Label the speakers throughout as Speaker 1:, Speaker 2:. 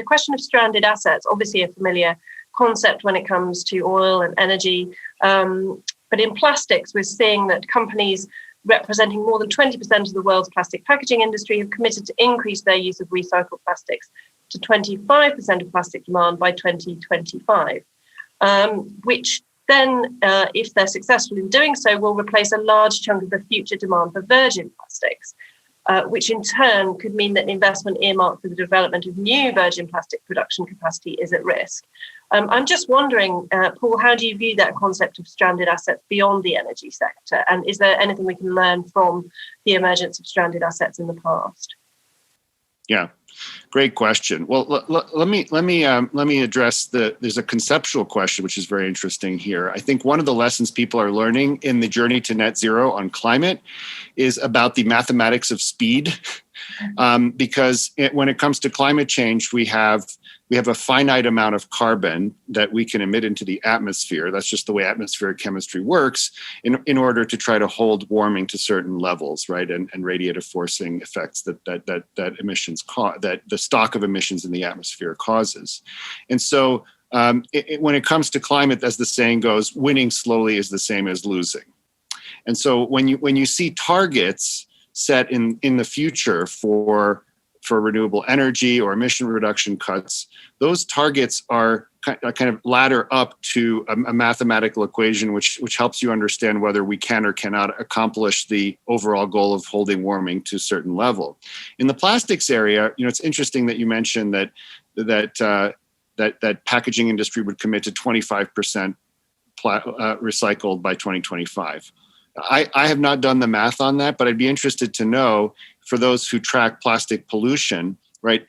Speaker 1: the question of stranded assets, obviously a familiar concept when it comes to oil and energy. But in plastics, we're seeing that companies representing more than 20% of the world's plastic packaging industry have committed to increase their use of recycled plastics to 25% of plastic demand by 2025, which then, if they're successful in doing so, will replace a large chunk of the future demand for virgin plastics, which in turn could mean that investment earmarked for the development of new virgin plastic production capacity is at risk. I'm just wondering, Paul, how do you view that concept of stranded assets beyond the energy sector? And is there anything we can learn from the emergence of stranded assets in the past?
Speaker 2: Yeah, great question. Well, let me address there's a conceptual question, which is very interesting here. I think one of the lessons people are learning in the journey to net zero on climate is about the mathematics of speed. Because when it comes to climate change, we have a finite amount of carbon that we can emit into the atmosphere. That's just the way atmospheric chemistry works in order to try to hold warming to certain levels, right? And radiative forcing effects that emissions that the stock of emissions in the atmosphere causes. And so when it comes to climate, as the saying goes, winning slowly is the same as losing. And so when you see targets set in the future for renewable energy or emission reduction cuts, those targets are kind of ladder up to a mathematical equation which helps you understand whether we can or cannot accomplish the overall goal of holding warming to a certain level. In the plastics area, it's interesting that you mentioned that packaging industry would commit to 25% recycled by 2025. I have not done the math on that, but I'd be interested to know, for those who track plastic pollution, right?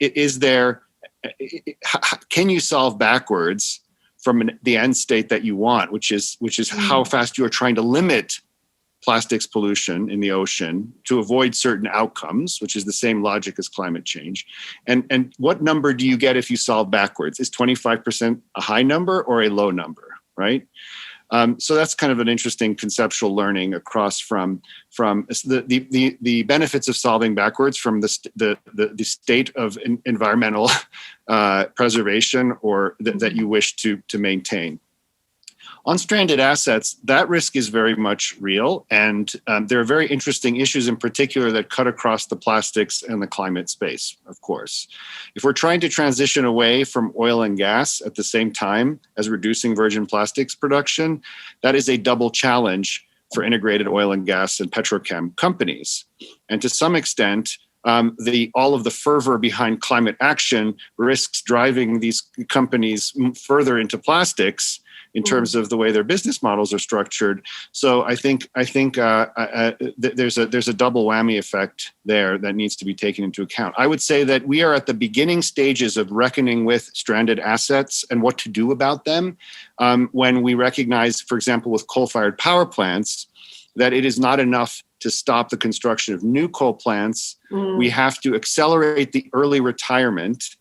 Speaker 2: Can you solve backwards from the end state that you want, which is how fast you are trying to limit plastics pollution in the ocean to avoid certain outcomes, which is the same logic as climate change. And what number do you get if you solve backwards? Is 25% a high number or a low number, right? So that's kind of an interesting conceptual learning across from the benefits of solving backwards from the state of environmental preservation or that you wish to maintain. On stranded assets, that risk is very much real, and there are very interesting issues in particular that cut across the plastics and the climate space, of course. If we're trying to transition away from oil and gas at the same time as reducing virgin plastics production, that is a double challenge for integrated oil and gas and petrochem companies. And to some extent, all of the fervor behind climate action risks driving these companies further into plastics in terms of the way their business models are structured. So I think there's a double whammy effect there that needs to be taken into account. I would say that we are at the beginning stages of reckoning with stranded assets and what to do about them when we recognize, for example, with coal-fired power plants, that it is not enough to stop the construction of new coal plants. We have to accelerate the early retirement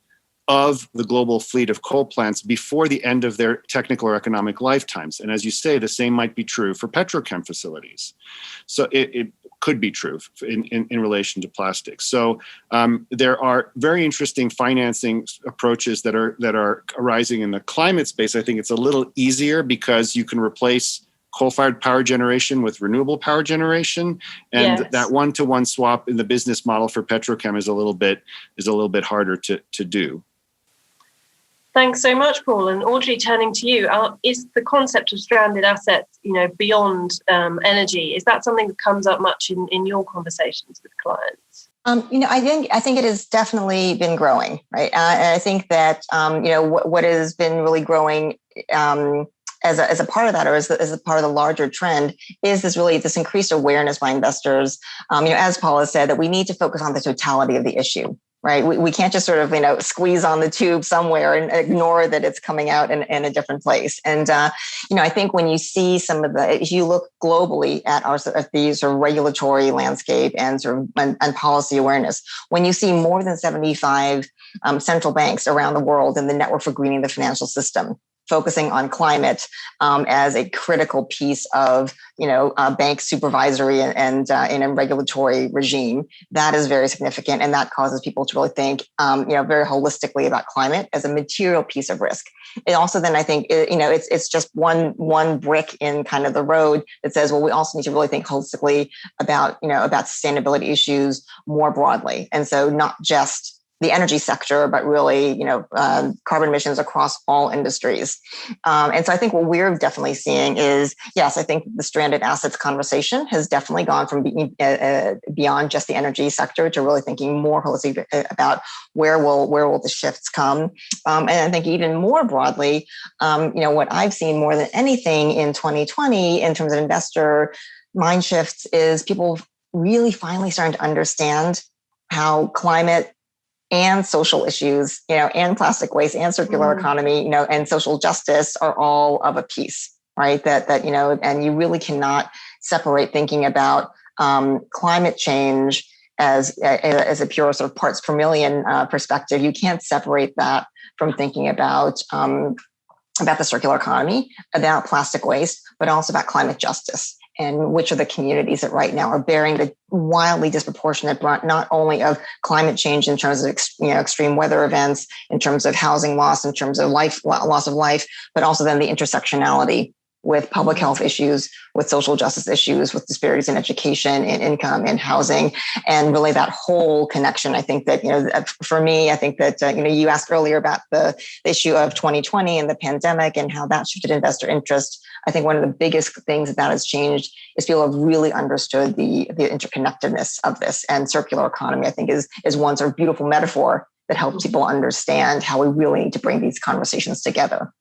Speaker 2: of the global fleet of coal plants before the end of their technical or economic lifetimes. And as you say, the same might be true for petrochem facilities. So it could be true in relation to plastics. So there are very interesting financing approaches that are arising in the climate space. I think it's a little easier because you can replace coal-fired power generation with renewable power generation, and that one-to-one swap in the business model for petrochem is a little bit harder to do.
Speaker 1: Thanks so much, Paul. And Audrey, turning to you, is the concept of stranded assets, beyond energy, is that something that comes up much in your conversations with clients?
Speaker 3: I think it has definitely been growing, right? And I think that what has been really growing as a part of that, or as a part of the larger trend, is this increased awareness by investors. As Paul has said, that we need to focus on the totality of the issue. Right. We can't just sort of, squeeze on the tube somewhere and ignore that it's coming out in a different place. And, I think when you see if you look globally at the sort of regulatory landscape and and policy awareness, when you see more than 75 central banks around the world in the network for greening the financial system, focusing on climate as a critical piece of, bank supervisory and in a regulatory regime. That is very significant, and that causes people to really think, very holistically about climate as a material piece of risk. It also then, I think, it's just one brick in kind of the road that says, well, we also need to really think holistically about sustainability issues more broadly, and so not just the energy sector, but really, carbon emissions across all industries. And so I think what we're definitely seeing is, yes, I think the stranded assets conversation has definitely gone from being beyond just the energy sector to really thinking more holistically about where will the shifts come. And I think even more broadly, what I've seen more than anything in 2020 in terms of investor mind shifts is people really finally starting to understand how climate and social issues, and plastic waste and circular economy, and social justice are all of a piece, right? That and you really cannot separate thinking about climate change as a pure sort of parts per million perspective. You can't separate that from thinking about the circular economy, about plastic waste, but also about climate justice. And which are the communities that right now are bearing the wildly disproportionate brunt, not only of climate change in terms of extreme weather events, in terms of housing loss, in terms of loss of life, but also then the intersectionality with public health issues, with social justice issues, with disparities in education, in income, in housing, and really that whole connection. I think that, for me, I think that, you asked earlier about the issue of 2020 and the pandemic and how that shifted investor interest. I think one of the biggest things that has changed is people have really understood the interconnectedness of this, and circular economy, I think, is one sort of beautiful metaphor that helps people understand how we really need to bring these conversations together.